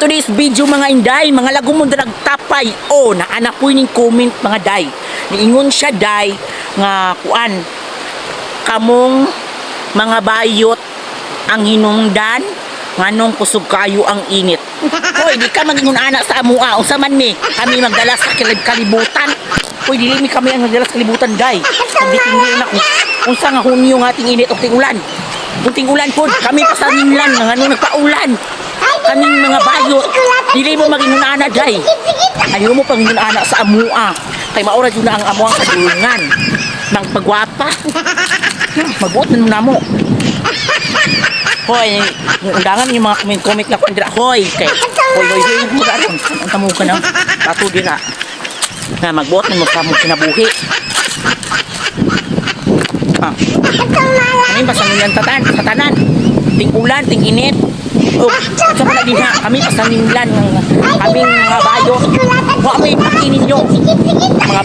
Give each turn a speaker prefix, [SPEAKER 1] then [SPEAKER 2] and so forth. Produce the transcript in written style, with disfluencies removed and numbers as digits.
[SPEAKER 1] today's video mga inday, mga lagumon na nagtapay o na anak ko ning comment mga day. Niingon siya day nga kuan kamong mga bayot ang hinungdan nganong kusog kayo ang init. Hoy, di ka mangingon anak sa amua. Unsa man mi kami magdala sa kalibutan. Hoy, dili mi kami ang magdala sa kalibutan day. Pagditingin na unsa nga hunyo nga ating init o tingulan. Kunting ulan po, kami pa sa ninlan nga ano nagpaulan. Kaming mga bayot, dili mo maginunana day. Ayaw mo panginunana sa amua. Kay maura yun na ang amuang kadulungan. Nang pagwapa. Magbuot na mo. Hoy, undangan yung mga comment na kundra. Hoy, kay. Hoy, mura ron. Ang tamo ka na. Tato din na. Na magbuot na mo sa mong kinabuhi. Kami pasangilan sa tanan. Ting ulan, ting init. O, sa pala din ha, kami pasangilan. Kaming mga bayo. O, kami pakinin nyo. Mga